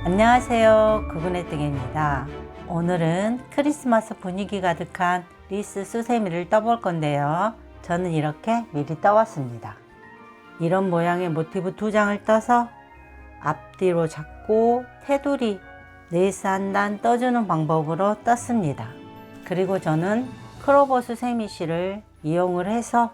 안녕하세요, 구근의 땡입니다. 오늘은 크리스마스 분위기 가득한 리스 수세미를 떠볼 건데요. 저는 이렇게 미리 떠왔습니다. 이런 모양의 모티브 2장을 떠서 앞뒤로 잡고 테두리 레이스 한 단 떠주는 방법으로 떴습니다. 그리고 저는 크로버 수세미 실을 이용을 해서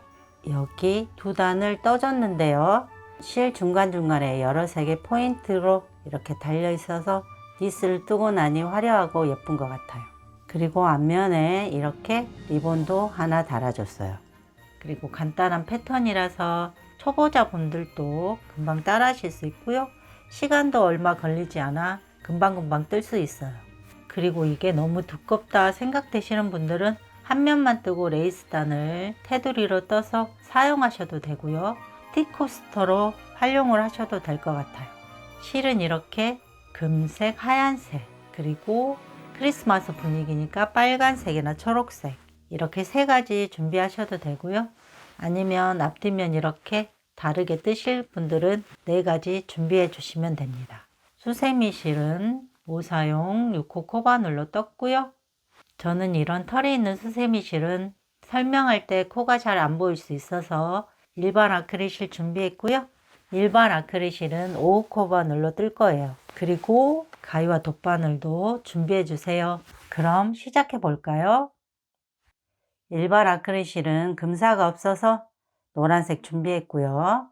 여기 2단을 떠줬는데요. 실 중간중간에 여러 색의 포인트로 이렇게 달려 있어서 리스를 뜨고 나니 화려하고 예쁜 것 같아요. 그리고 앞면에 이렇게 리본도 하나 달아줬어요. 그리고 간단한 패턴이라서 초보자분들도 금방 따라 하실 수 있고요. 시간도 얼마 걸리지 않아 금방금방 뜰 수 있어요. 그리고 이게 너무 두껍다 생각되시는 분들은 한 면만 뜨고 레이스단을 테두리로 떠서 사용하셔도 되고요. 티코스터로 활용을 하셔도 될 것 같아요. 실은 이렇게 금색, 하얀색, 그리고 크리스마스 분위기니까 빨간색이나 초록색 이렇게 3가지 준비하셔도 되고요. 아니면 앞뒤면 이렇게 다르게 뜨실 분들은 4가지 준비해 주시면 됩니다. 수세미 실은 모사용 6호 코바늘로 떴고요. 저는 이런 털이 있는 수세미 실은 설명할 때 코가 잘 안 보일 수 있어서 일반 아크릴실 준비했고요. 일반 아크릴실은 5호 코바늘로 뜰 거예요. 그리고 가위와 돗바늘도 준비해 주세요. 그럼 시작해 볼까요? 일반 아크릴실은 금사가 없어서 노란색 준비했고요.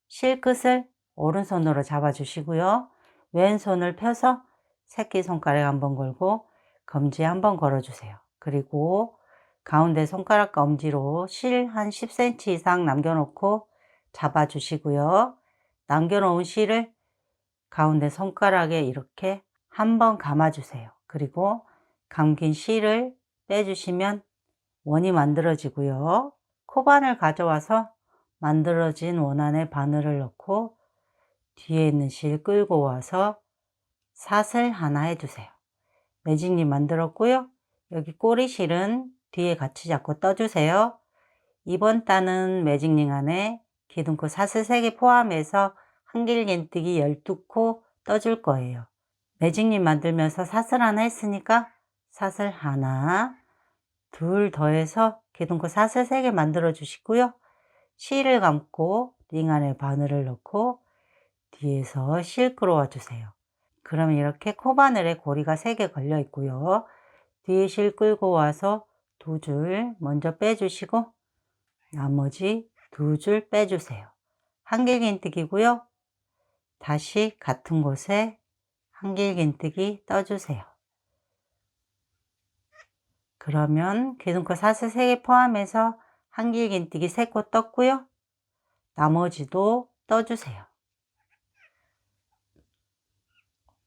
실 끝을 오른손으로 잡아 주시고요. 왼손을 펴서 새끼손가락 한번 걸고 검지에 한번 걸어 주세요. 그리고 가운데 손가락과 엄지로 실 한 10cm 이상 남겨놓고 잡아 주시고요. 남겨놓은 실을 가운데 손가락에 이렇게 한번 감아 주세요. 그리고 감긴 실을 빼주시면 원이 만들어지고요. 코바늘 가져와서 만들어진 원 안에 바늘을 넣고 뒤에 있는 실 끌고 와서 사슬 하나 해주세요. 매직립 만들었고요. 여기 꼬리실은 뒤에 같이 잡고 떠주세요. 이번 단은 매직링 안에 기둥코 사슬 3개 포함해서 한길긴뜨기 12코 떠줄 거예요. 매직립 만들면서 사슬 하나 했으니까 사슬 하나, 둘 더해서 기둥코 사슬 3개 만들어 주시고요. 실을 감고 링 안에 바늘을 넣고 뒤에서 실 끌어와 주세요. 그러면 이렇게 코바늘에 고리가 3개 걸려 있고요. 뒤에 실 끌고 와서 2줄 먼저 빼주시고 나머지 2줄 빼주세요. 한길긴뜨기고요. 다시 같은 곳에 한길긴뜨기 떠주세요. 그러면 기둥코 사슬 3개 포함해서 한길긴뜨기 3코 떴고요. 나머지도 떠주세요.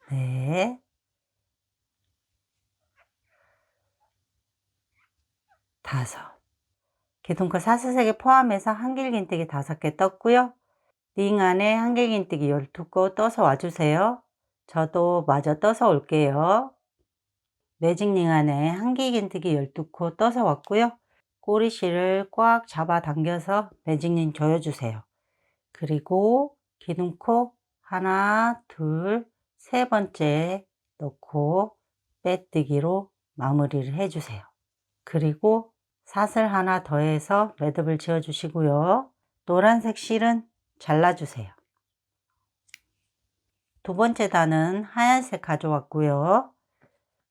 네. 다섯. 기둥코 사슬 3개 포함해서 한길긴뜨기 5개 떴고요. 링 안에 한길긴뜨기 12코 떠서 와주세요. 저도 마저 떠서 올게요. 매직링 안에 한길긴뜨기 12코 떠서 왔고요. 꼬리실을 꽉 잡아 당겨서 매직링 조여주세요. 그리고 기둥코 하나, 둘, 3번째 넣고 빼뜨기로 마무리를 해주세요. 그리고 사슬 하나 더해서 매듭을 지어 주시고요. 노란색 실은 잘라주세요. 2번째 단은 하얀색 가져왔고요.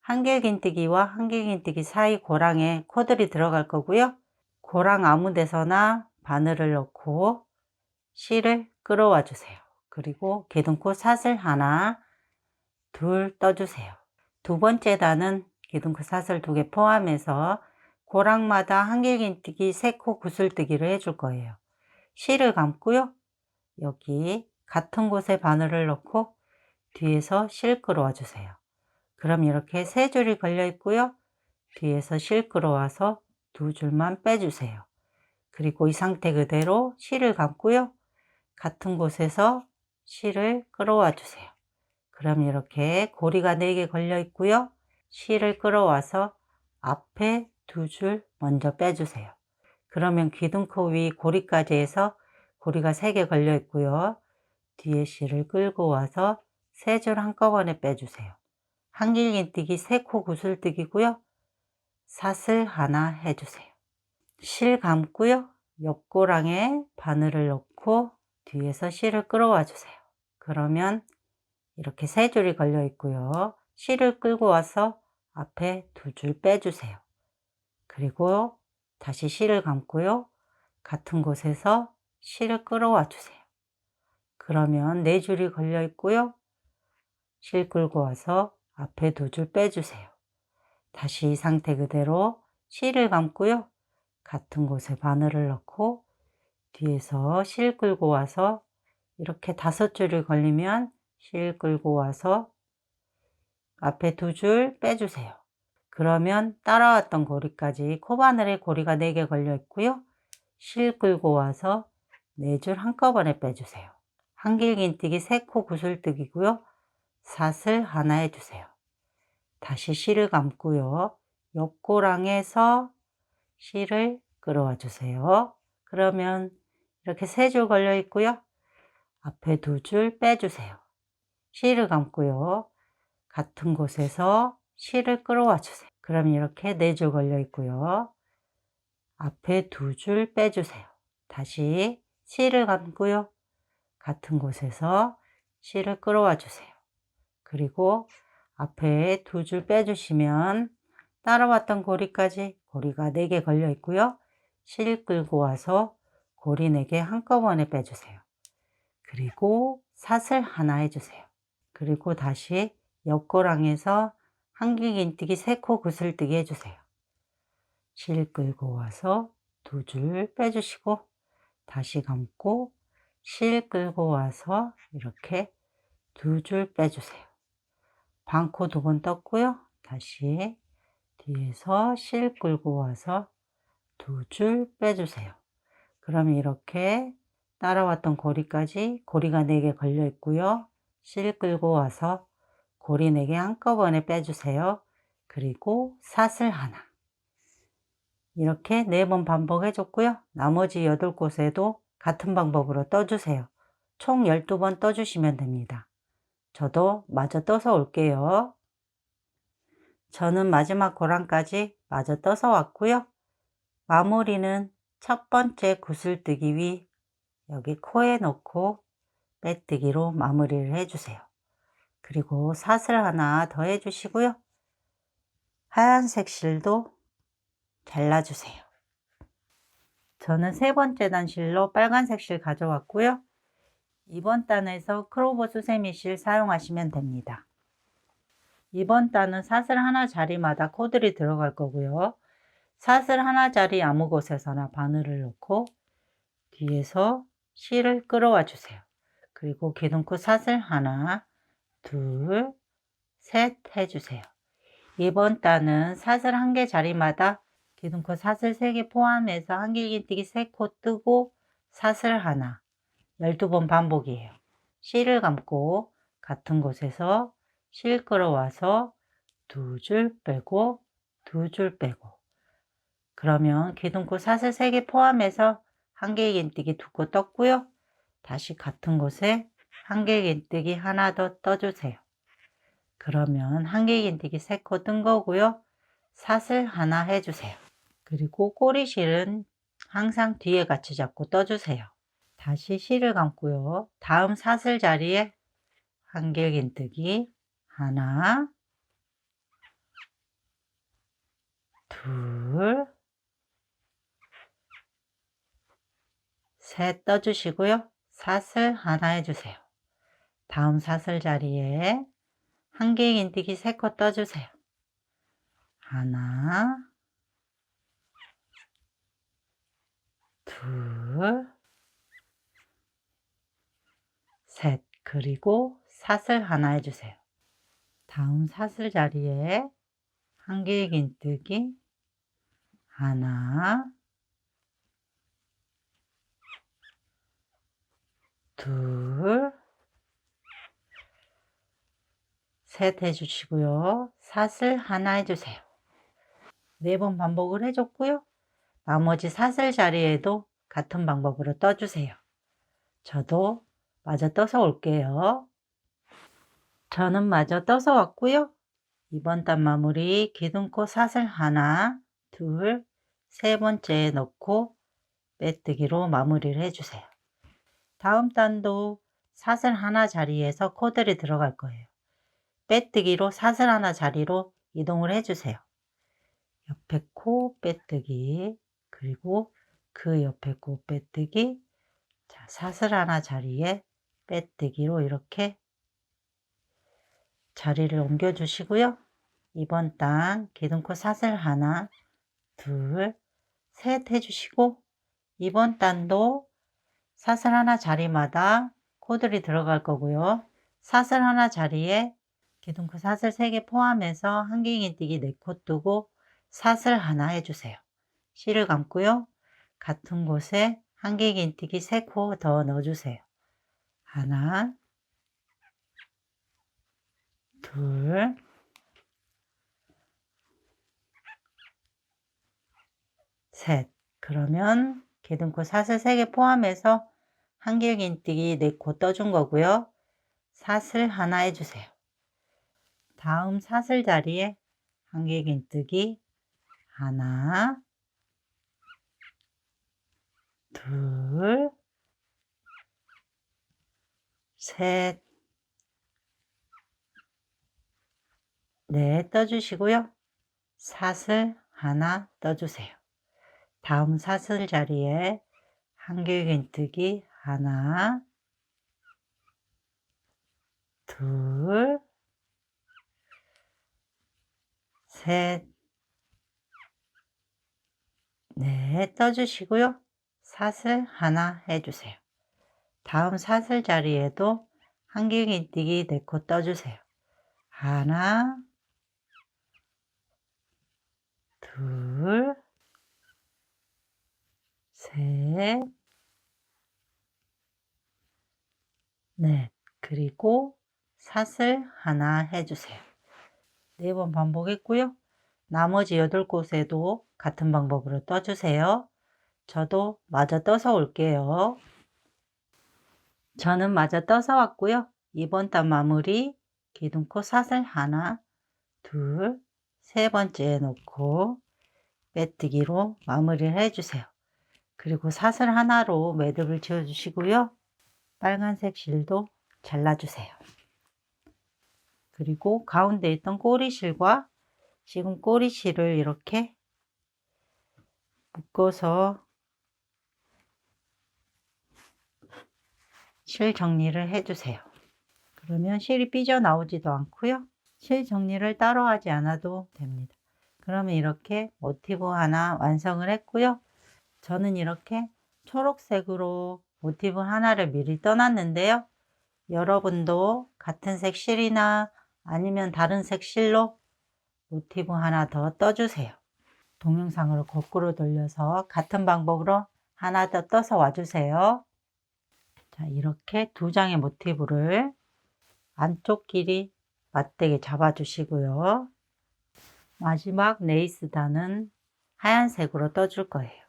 한길긴뜨기와 한길긴뜨기 사이 고랑에 코들이 들어갈 거고요. 고랑 아무 데서나 바늘을 넣고 실을 끌어와 주세요. 그리고 기둥코 사슬 하나, 둘 떠주세요. 2번째 단은 기둥코 사슬 2개 포함해서 고랑마다 한길긴뜨기 3코 구슬뜨기를 해줄 거예요. 실을 감고요. 여기 같은 곳에 바늘을 넣고 뒤에서 실 끌어와 주세요. 그럼 이렇게 3줄이 걸려 있고요. 뒤에서 실 끌어와서 2줄만 빼주세요. 그리고 이 상태 그대로 실을 감고요. 같은 곳에서 실을 끌어와 주세요. 그럼 이렇게 고리가 4개 걸려 있고요. 실을 끌어와서 앞에 2줄 먼저 빼주세요. 그러면 기둥코 위 고리까지 해서 고리가 3개 걸려 있고요. 뒤에 실을 끌고 와서 세 줄 한꺼번에 빼주세요. 한길긴뜨기 3코 구슬뜨기고요. 사슬 하나 해주세요. 실 감고요. 옆고랑에 바늘을 넣고 뒤에서 실을 끌어와 주세요. 그러면 이렇게 3줄이 걸려 있고요. 실을 끌고 와서 앞에 2줄 빼주세요. 그리고 다시 실을 감고요. 같은 곳에서 실을 끌어와 주세요. 그러면 4줄이 걸려 있고요. 실 끌고 와서 앞에 2줄 빼주세요. 다시 이 상태 그대로 실을 감고요. 같은 곳에 바늘을 넣고 뒤에서 실 끌고 와서 이렇게 5줄이 걸리면 실 끌고 와서 앞에 2줄 빼주세요. 그러면 따라왔던 고리까지 코바늘에 고리가 4개 걸려 있고요. 실 끌고 와서 4줄 한꺼번에 빼주세요. 한길긴뜨기 3코 구슬뜨기고요. 사슬 하나 해주세요. 다시 실을 감고요. 옆고랑에서 실을 끌어와 주세요. 그러면 이렇게 3줄 걸려 있고요. 앞에 2줄 빼주세요. 실을 감고요. 같은 곳에서 실을 끌어와 주세요. 그럼 이렇게 4줄 걸려 있고요. 앞에 2줄 빼주세요. 다시 실을 감고요. 같은 곳에서 실을 끌어와 주세요. 그리고 앞에 2줄 빼주시면 따라왔던 고리까지 고리가 4개 걸려 있고요. 실 끌고 와서 고리 4개 한꺼번에 빼주세요. 그리고 사슬 하나 해주세요. 그리고 다시 옆고랑에서 한길긴뜨기 3코 구슬뜨기 해주세요. 실 끌고 와서 2줄 빼주시고 다시 감고 실 끌고 와서 이렇게 2줄 빼주세요. 반코 2번 떴고요. 다시 뒤에서 실 끌고 와서 2줄 빼주세요. 그러면 이렇게 따라왔던 고리까지 고리가 4개 걸려 있고요. 실 끌고 와서 고리 4개 한꺼번에 빼주세요. 그리고 사슬 하나. 이렇게 4번 반복해 줬고요. 나머지 8곳에도 같은 방법으로 떠주세요. 총 12번 떠주시면 됩니다. 저도 마저 떠서 올게요. 저는 마지막 고랑까지 마저 떠서 왔고요. 마무리는 첫 번째 구슬뜨기 위 여기 코에 넣고 빼뜨기로 마무리를 해주세요. 그리고 사슬 하나 더 해주시고요. 하얀색 실도 잘라주세요. 저는 3번째 단 실로 빨간색 실 가져왔고요. 이번 단에서 크로버 수세미 실 사용하시면 됩니다. 이번 단은 사슬 하나 자리마다 코들이 들어갈 거고요. 사슬 하나 자리 아무 곳에서나 바늘을 넣고 뒤에서 실을 끌어와 주세요. 그리고 기둥코 사슬 하나, 둘, 셋 해주세요. 이번 단은 사슬 1개 자리마다 기둥코 사슬 3개 포함해서 한길긴뜨기 3코 뜨고 사슬 하나, 12번 반복이에요. 실을 감고 같은 곳에서 실 끌어와서 2줄 빼고 2줄 빼고 그러면 기둥코 사슬 3개 포함해서 한길긴뜨기 2코 떴고요. 다시 같은 곳에 한길긴뜨기 하나 더 떠주세요. 그러면 한길긴뜨기 3코 뜬 거고요. 사슬 하나 해주세요. 그리고 꼬리실은 항상 뒤에 같이 잡고 떠주세요. 다시 실을 감고요. 다음 사슬 자리에 한길긴뜨기 하나, 둘, 셋 떠주시고요. 사슬 하나 해주세요. 다음 사슬 자리에 한길긴뜨기 3코 떠주세요. 하나, 둘, 셋. 그리고 사슬 하나 해주세요. 다음 사슬 자리에 한길긴뜨기 하나, 둘, 셋 해주시고요. 사슬 하나 해주세요. 4번 반복을 해줬고요. 나머지 사슬 자리에도 같은 방법으로 떠주세요. 저도 마저 떠서 올게요. 저는 마저 떠서 왔고요. 이번 단 마무리 기둥코 사슬 하나, 둘, 세 번째에 넣고 빼뜨기로 마무리를 해주세요. 다음 단도 사슬 하나 자리에서 코들이 들어갈 거예요. 빼뜨기로 사슬 하나 자리로 이동을 해주세요. 옆에 코 빼뜨기, 그리고 그 옆에 코 빼뜨기, 자, 사슬 하나 자리에 빼뜨기로 이렇게 자리를 옮겨 주시고요. 이번 단 기둥코 사슬 하나, 둘, 셋 해주시고, 이번 단도 사슬 하나 자리마다 코들이 들어갈 거고요. 사슬 하나 자리에 기둥코 사슬 3개 포함해서 한길긴뜨기 4코 뜨고 사슬 하나 해주세요. 실을 감고요. 같은 곳에 한길긴뜨기 3코 더 넣어주세요. 하나, 둘, 셋. 그러면 기둥코 사슬 3개 포함해서 한길긴뜨기 4코 떠준 거고요. 사슬 하나 해주세요. 다음 사슬 자리에 한길긴뜨기 하나, 둘, 셋, 넷 떠주시고요. 사슬 하나 떠주세요. 다음 사슬 자리에 한길긴뜨기 하나, 둘, 셋, 넷 떠주시고요. 사슬 하나 해주세요. 다음 사슬 자리에도 한길긴뜨기 4코 떠주세요. 하나, 둘, 셋, 넷. 그리고 사슬 하나 해주세요. 4번 반복했고요. 나머지 8곳에도 같은 방법으로 떠주세요. 저도 마저 떠서 올게요. 저는 마저 떠서 왔고요. 이번 단 마무리 기둥코 사슬 하나, 둘, 세 번째에 놓고 빼뜨기로 마무리를 해주세요. 그리고 사슬 하나로 매듭을 지어주시고요. 빨간색 실도 잘라주세요. 그리고 가운데 있던 꼬리실과 지금 꼬리실을 이렇게 묶어서 실 정리를 해주세요. 그러면 실이 삐져나오지도 않고요. 실 정리를 따로 하지 않아도 됩니다. 그러면 이렇게 모티브 하나 완성을 했고요. 저는 이렇게 초록색으로 모티브 하나를 미리 떠놨는데요. 여러분도 같은 색 실이나 아니면 다른 색 실로 모티브 하나 더 떠주세요. 동영상으로 거꾸로 돌려서 같은 방법으로 하나 더 떠서 와주세요. 자, 이렇게 2장의 모티브를 안쪽 길이 맞대게 잡아주시고요. 마지막 레이스 단은 하얀색으로 떠줄 거예요.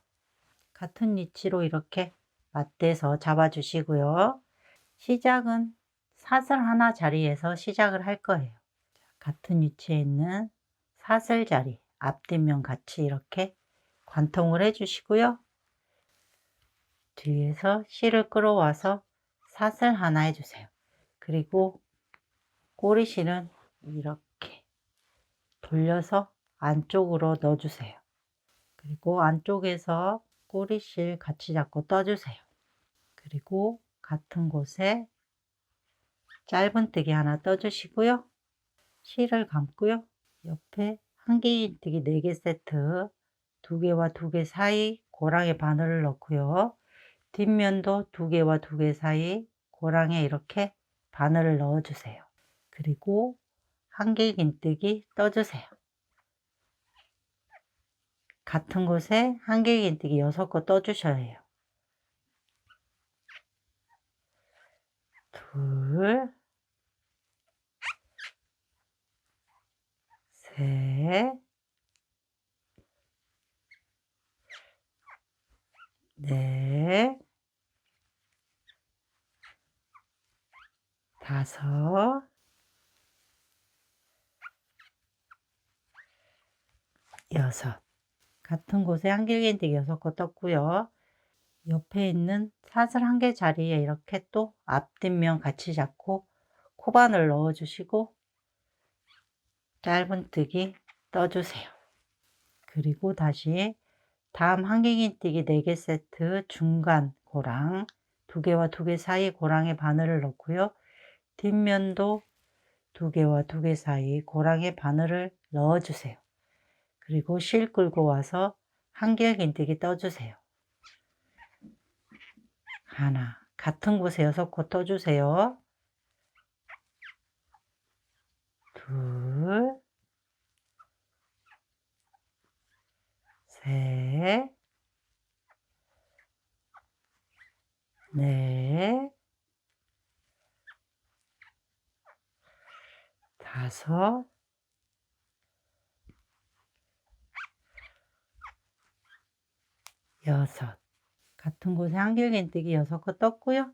같은 위치로 이렇게 맞대서 잡아주시고요. 시작은 사슬 하나 자리에서 시작을 할 거예요. 같은 위치에 있는 사슬 자리, 앞뒷면 같이 이렇게 관통을 해주시고요. 뒤에서 실을 끌어와서 사슬 하나 해주세요. 그리고 꼬리실은 이렇게 돌려서 안쪽으로 넣어주세요. 그리고 안쪽에서 꼬리실 같이 잡고 떠주세요. 그리고 같은 곳에 짧은뜨기 하나 떠주시고요. 실을 감고요. 옆에 한길긴뜨기 4개 세트, 2개와 2개 사이 고랑에 바늘을 넣고요. 뒷면도 2개와 2개 사이 고랑에 이렇게 바늘을 넣어주세요. 그리고 한길긴뜨기 떠주세요. 같은 곳에 한길긴뜨기 6코 떠주셔야 해요. 둘, 셋, 넷, 다섯, 6. 같은 곳에 한길긴뜨기 6코 떴고요. 옆에 있는 사슬 1개 자리에 이렇게 또 앞뒷면 같이 잡고 코바늘 넣어주시고 짧은뜨기 떠주세요. 그리고 다시 다음 한길긴뜨기 4개 세트 중간 고랑 2개와 2개 사이 고랑에 바늘을 넣고요. 뒷면도 2개와 2개 사이 고랑에 바늘을 넣어주세요. 그리고 실 끌고 와서 한길긴뜨기 떠주세요. 하나, 같은 곳에 6코 떠주세요. 둘, 셋, 넷, 5, 6. 같은 곳에 한길긴뜨기 6코 떴고요.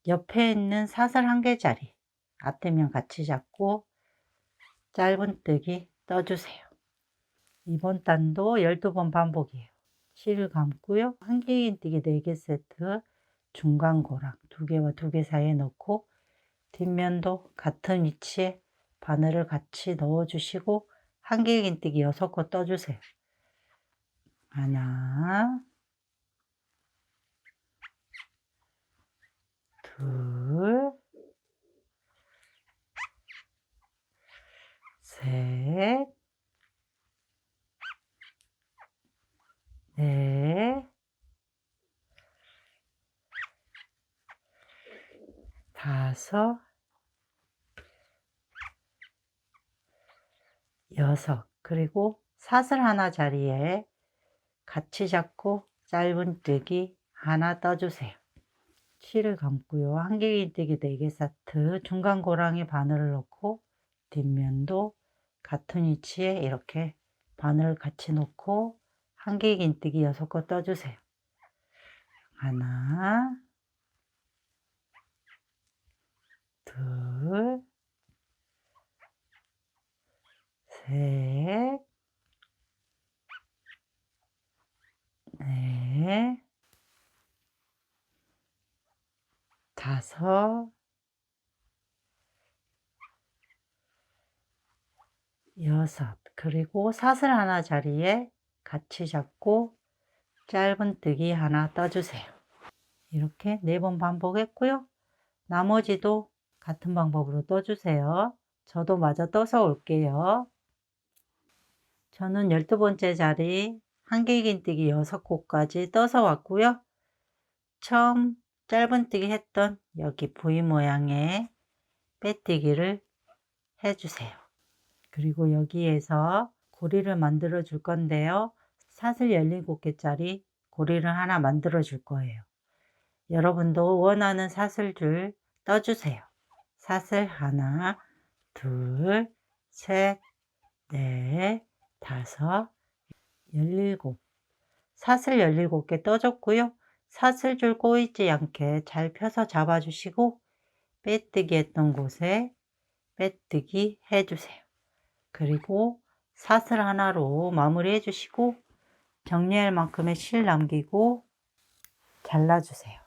옆에 있는 사슬 1개 자리 앞뒷면 같이 잡고 짧은뜨기 떠주세요. 이번 단도 12번 반복이에요. 실을 감고요. 한길긴뜨기 4개 세트 중간 고랑 2개와 2개 사이에 넣고 뒷면도 같은 위치에 바늘을 같이 넣어주시고 한길긴뜨기 6코 떠주세요. 하나, 둘, 셋, 넷, 5, 6. 그리고 사슬 하나 자리에 같이 잡고 짧은뜨기 하나 떠주세요. 실을 감고요. 한길긴뜨기 4개 세트 중간 고랑에 바늘을 넣고 뒷면도 같은 위치에 이렇게 바늘을 같이 놓고 한길긴뜨기 6코 떠주세요. 하나, 둘, 셋, 넷, 5, 6. 그리고 사슬 하나 자리에 같이 잡고 짧은뜨기 하나 떠주세요. 이렇게 4번 반복했고요. 나머지도 같은 방법으로 떠주세요. 저도 마저 떠서 올게요. 저는 12번째 자리 한길긴뜨기 6코까지 떠서 왔고요. 처음 짧은뜨기 했던 여기 V 모양의 빼뜨기를 해주세요. 그리고 여기에서 고리를 만들어 줄 건데요. 사슬 17개짜리 고리를 하나 만들어 줄 거예요. 여러분도 원하는 사슬줄 떠주세요. 사슬 하나, 둘, 셋, 넷, 5, 17. 사슬 17개 떠줬고요. 사슬줄 꼬이지 않게 잘 펴서 잡아주시고 빼뜨기 했던 곳에 빼뜨기 해주세요. 그리고 사슬 하나로 마무리 해주시고 정리할 만큼의 실 남기고 잘라주세요.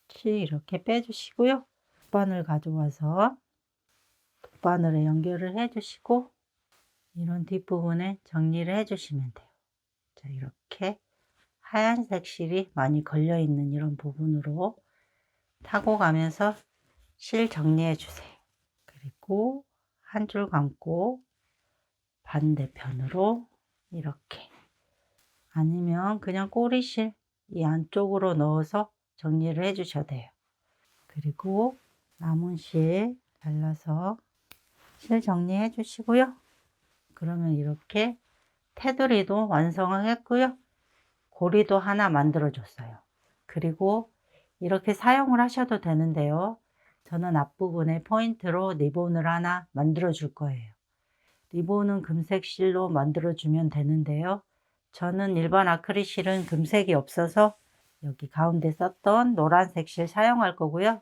실 이렇게 빼주시고요. 돗바늘 가져와서 돗바늘에 연결을 해주시고 이런 뒷부분에 정리를 해주시면 돼요. 자, 이렇게 하얀색 실이 많이 걸려있는 이런 부분으로 타고 가면서 실 정리해 주세요. 그리고 한 줄 감고 반대편으로 이렇게, 아니면 그냥 꼬리실 이 안쪽으로 넣어서 정리를 해 주셔도 돼요. 그리고 남은 실 잘라서 실 정리해 주시고요. 그러면 이렇게 테두리도 완성을 했고요. 고리도 하나 만들어 줬어요. 그리고 이렇게 사용을 하셔도 되는데요. 저는 앞부분에 포인트로 리본을 하나 만들어 줄 거예요. 리본은 금색 실로 만들어 주면 되는데요. 저는 일반 아크릴 실은 금색이 없어서 여기 가운데 썼던 노란색 실 사용할 거고요.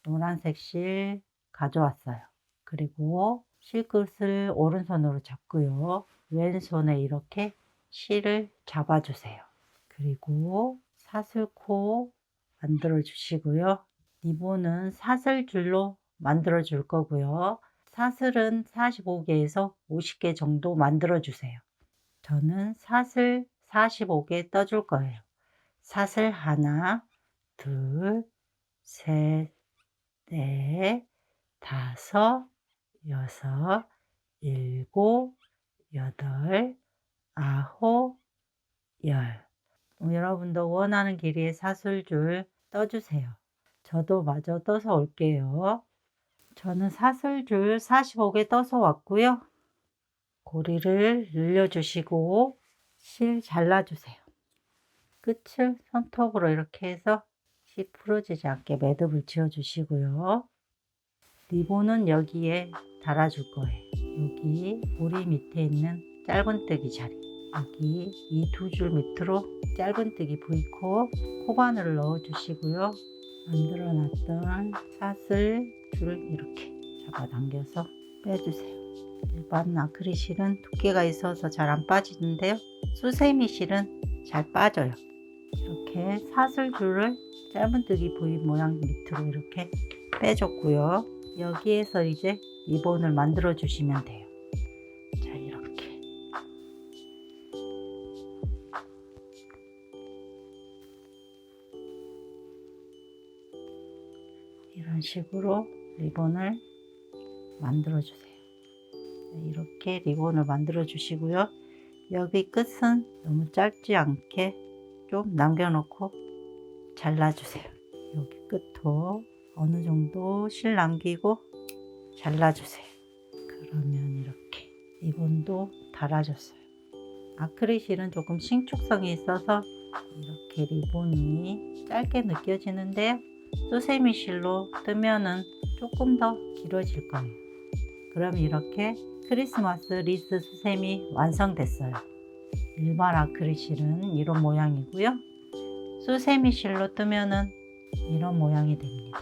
노란색 실 가져왔어요. 그리고 실끝을 오른손으로 잡고요. 왼손에 이렇게 실을 잡아주세요. 그리고 사슬코 만들어 주시고요. 리본은 사슬줄로 만들어 줄 거고요. 사슬은 45개에서 50개 정도 만들어 주세요. 저는 사슬 45개 떠줄 거예요. 사슬 하나, 둘, 셋, 넷, 다섯, 여섯, 일곱, 여덟, 아홉, 열. 여러분도 원하는 길이의 사슬줄 떠주세요. 저도 마저 떠서 올게요. 저는 사슬줄 45개 떠서 왔고요. 고리를 늘려주시고 실 잘라주세요. 끝을 손톱으로 이렇게 해서 실 풀어지지 않게 매듭을 지어주시고요. 리본은 여기에 달아줄 거예요. 여기 고리 밑에 있는 짧은뜨기 자리, 여기 이 두 줄 밑으로 짧은뜨기 V코 코바늘을 넣어주시고요. 만들어 놨던 사슬줄 이렇게 잡아당겨서 빼주세요. 일반 아크릴 실은 두께가 있어서 잘 안 빠지는데요. 수세미 실은 잘 빠져요. 이렇게 사슬줄을 짧은뜨기 V 모양 밑으로 이렇게 빼줬고요. 여기에서 이제 리본을 만들어 주시면 돼요. 자, 이렇게 이런 식으로 리본을 만들어 주세요. 이렇게 리본을 만들어 주시고요. 여기 끝은 너무 짧지 않게 좀 남겨놓고 잘라주세요. 여기 끝도 어느 정도 실 남기고 잘라주세요. 그러면 이렇게 리본도 달아줬어요. 아크릴 실은 조금 신축성이 있어서 이렇게 리본이 짧게 느껴지는데요. 수세미 실로 뜨면은 조금 더 길어질 거예요. 그럼 이렇게 크리스마스 리스 수세미 완성됐어요. 일반 아크릴 실은 이런 모양이고요. 수세미 실로 뜨면은 이런 모양이 됩니다.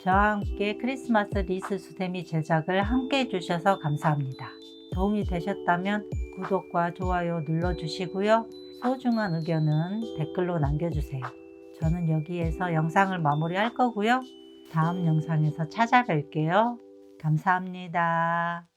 저와 함께 크리스마스 리스 수세미 제작을 함께 해주셔서 감사합니다. 도움이 되셨다면 구독과 좋아요 눌러주시고요. 소중한 의견은 댓글로 남겨주세요. 저는 여기에서 영상을 마무리할 거고요. 다음 영상에서 찾아뵐게요. 감사합니다.